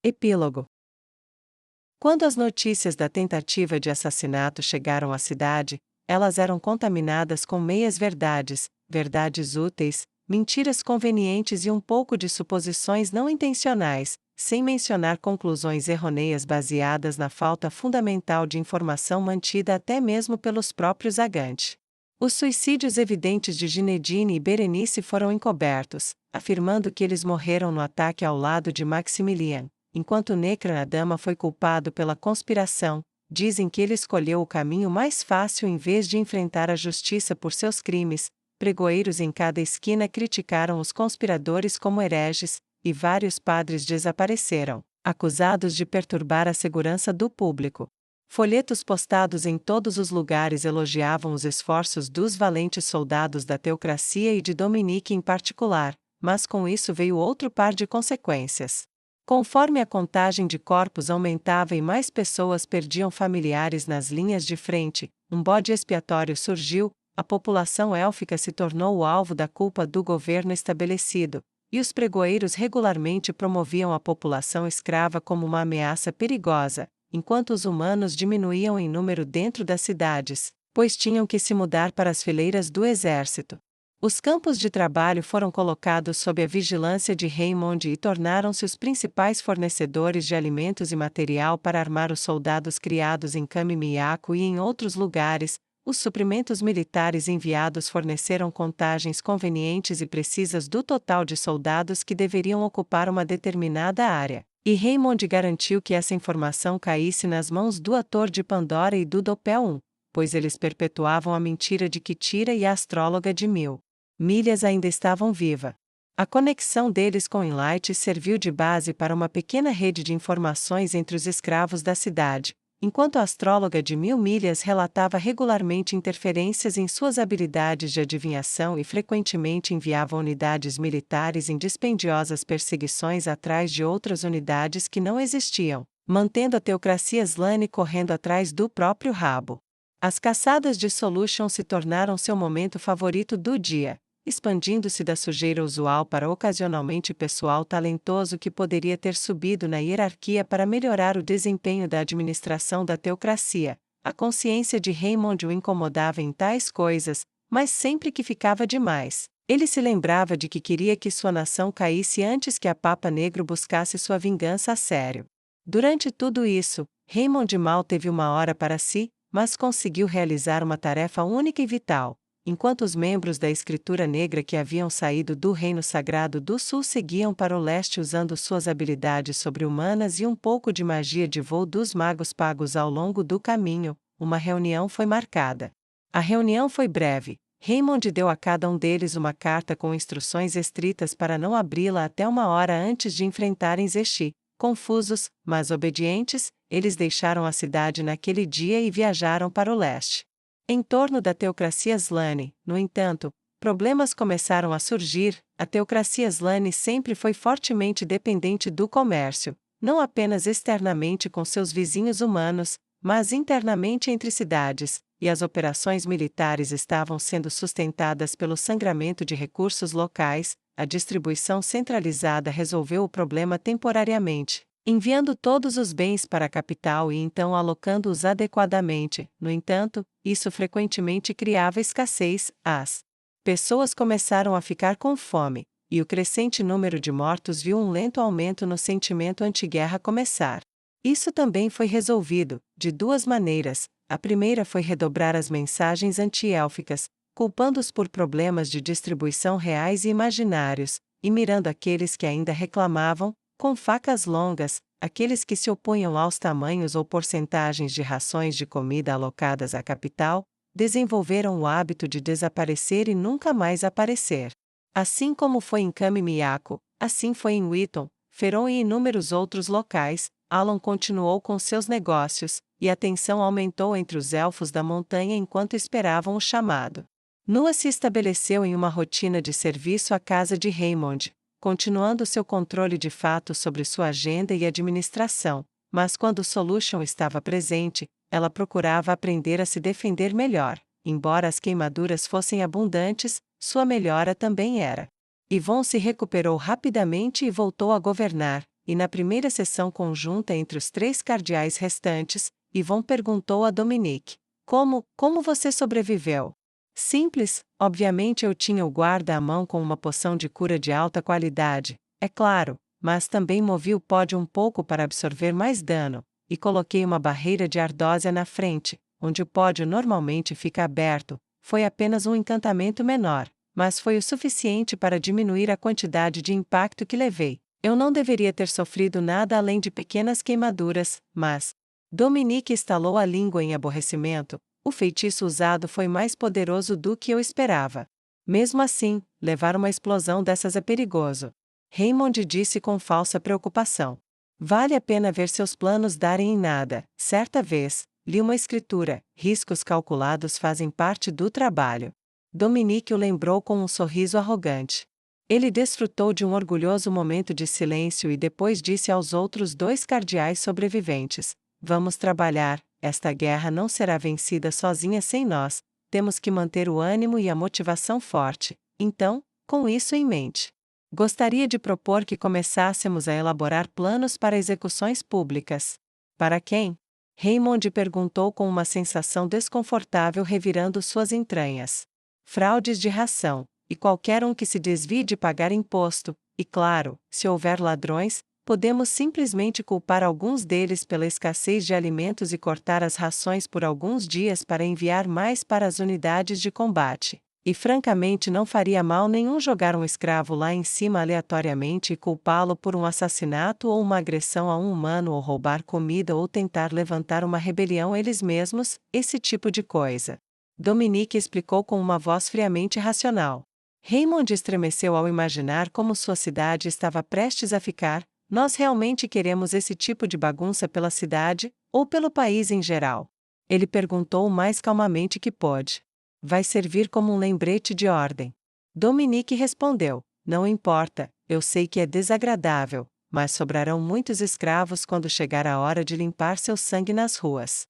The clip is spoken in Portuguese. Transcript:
Epílogo. Quando as notícias da tentativa de assassinato chegaram à cidade, elas eram contaminadas com meias-verdades, verdades úteis, mentiras convenientes e um pouco de suposições não intencionais, sem mencionar conclusões errôneas baseadas na falta fundamental de informação mantida até mesmo pelos próprios agentes. Os suicídios evidentes de Ginedine e Berenice foram encobertos, afirmando que eles morreram no ataque ao lado de Maximilian, enquanto Necra a dama foi culpado pela conspiração. Dizem que ele escolheu o caminho mais fácil em vez de enfrentar a justiça por seus crimes. Pregoeiros em cada esquina criticaram os conspiradores como hereges, e vários padres desapareceram, acusados de perturbar a segurança do público. Folhetos postados em todos os lugares elogiavam os esforços dos valentes soldados da teocracia e de Dominique em particular, mas com isso veio outro par de consequências. Conforme a contagem de corpos aumentava e mais pessoas perdiam familiares nas linhas de frente, um bode expiatório surgiu, a população élfica se tornou o alvo da culpa do governo estabelecido, e os pregoeiros regularmente promoviam a população escrava como uma ameaça perigosa, enquanto os humanos diminuíam em número dentro das cidades, pois tinham que se mudar para as fileiras do exército. Os campos de trabalho foram colocados sob a vigilância de Raymond e tornaram-se os principais fornecedores de alimentos e material para armar os soldados criados em Camimiaco e em outros lugares. Os suprimentos militares enviados forneceram contagens convenientes e precisas do total de soldados que deveriam ocupar uma determinada área, e Raymond garantiu que essa informação caísse nas mãos do ator de Pandora e do Dopel 1, pois eles perpetuavam a mentira de que Tira e a astróloga de 1000 milhas ainda estavam viva. A conexão deles com Enlight serviu de base para uma pequena rede de informações entre os escravos da cidade, enquanto a astróloga de 1000 milhas relatava regularmente interferências em suas habilidades de adivinhação e frequentemente enviava unidades militares em dispendiosas perseguições atrás de outras unidades que não existiam, mantendo a teocracia Slane correndo atrás do próprio rabo. As caçadas de Solution se tornaram seu momento favorito do dia, expandindo-se da sujeira usual para ocasionalmente pessoal talentoso que poderia ter subido na hierarquia para melhorar o desempenho da administração da teocracia. A consciência de Raymond o incomodava em tais coisas, mas sempre que ficava demais, ele se lembrava de que queria que sua nação caísse antes que a Papa Negro buscasse sua vingança a sério. Durante tudo isso, Raymond mal teve uma hora para si, mas conseguiu realizar uma tarefa única e vital. Enquanto os membros da Escritura Negra que haviam saído do Reino Sagrado do Sul seguiam para o leste usando suas habilidades sobre-humanas e um pouco de magia de voo dos magos pagos ao longo do caminho, uma reunião foi marcada. A reunião foi breve. Raymond deu a cada um deles uma carta com instruções estritas para não abri-la até uma hora antes de enfrentarem Zeshi. Confusos, mas obedientes, eles deixaram a cidade naquele dia e viajaram para o leste. Em torno da teocracia Slane, no entanto, problemas começaram a surgir. A teocracia Slane sempre foi fortemente dependente do comércio, não apenas externamente com seus vizinhos humanos, mas internamente entre cidades, e as operações militares estavam sendo sustentadas pelo sangramento de recursos locais. A distribuição centralizada resolveu o problema temporariamente, enviando todos os bens para a capital e então alocando-os adequadamente. No entanto, isso frequentemente criava escassez. As pessoas começaram a ficar com fome, e o crescente número de mortos viu um lento aumento no sentimento anti-guerra começar. Isso também foi resolvido, de duas maneiras. A primeira foi redobrar as mensagens anti-élficas, culpando-os por problemas de distribuição reais e imaginários, e mirando aqueles que ainda reclamavam, com facas longas, aqueles que se opunham aos tamanhos ou porcentagens de rações de comida alocadas à capital, desenvolveram o hábito de desaparecer e nunca mais aparecer. Assim como foi em Camimiaco, assim foi em Wheaton, Feron e inúmeros outros locais. Alan continuou com seus negócios, e a tensão aumentou entre os elfos da montanha enquanto esperavam o chamado. Nua se estabeleceu em uma rotina de serviço à casa de Raymond, continuando seu controle de fato sobre sua agenda e administração, mas quando Solution estava presente, ela procurava aprender a se defender melhor. Embora as queimaduras fossem abundantes, sua melhora também era. Yvonne se recuperou rapidamente e voltou a governar, e na primeira sessão conjunta entre os 3 cardeais restantes, Yvonne perguntou a Dominique: Como você sobreviveu? Simples, obviamente eu tinha o guarda à mão com uma poção de cura de alta qualidade, é claro, mas também movi o pódio um pouco para absorver mais dano, e coloquei uma barreira de ardósia na frente, onde o pódio normalmente fica aberto. Foi apenas um encantamento menor, mas foi o suficiente para diminuir a quantidade de impacto que levei. Eu não deveria ter sofrido nada além de pequenas queimaduras, mas... Dominique estalou a língua em aborrecimento. O feitiço usado foi mais poderoso do que eu esperava. Mesmo assim, levar uma explosão dessas é perigoso. Raymond disse com falsa preocupação. Vale a pena ver seus planos darem em nada. Certa vez, li uma escritura: riscos calculados fazem parte do trabalho. Dominique o lembrou com um sorriso arrogante. Ele desfrutou de um orgulhoso momento de silêncio e depois disse aos outros 2 cardeais sobreviventes: vamos trabalhar, esta guerra não será vencida sozinha sem nós, temos que manter o ânimo e a motivação forte. Então, com isso em mente, gostaria de propor que começássemos a elaborar planos para execuções públicas. Para quem? Raymond perguntou com uma sensação desconfortável revirando suas entranhas. Fraudes de ração, e qualquer um que se desvie de pagar imposto, e claro, se houver ladrões, podemos simplesmente culpar alguns deles pela escassez de alimentos e cortar as rações por alguns dias para enviar mais para as unidades de combate. E francamente não faria mal nenhum jogar um escravo lá em cima aleatoriamente e culpá-lo por um assassinato ou uma agressão a um humano ou roubar comida ou tentar levantar uma rebelião eles mesmos, esse tipo de coisa. Dominique explicou com uma voz friamente racional. Raymond estremeceu ao imaginar como sua cidade estava prestes a ficar. Nós realmente queremos esse tipo de bagunça pela cidade, ou pelo país em geral? Ele perguntou o mais calmamente que pôde. Vai servir como um lembrete de ordem. Dominique respondeu: não importa, eu sei que é desagradável, mas sobrarão muitos escravos quando chegar a hora de limpar seu sangue nas ruas.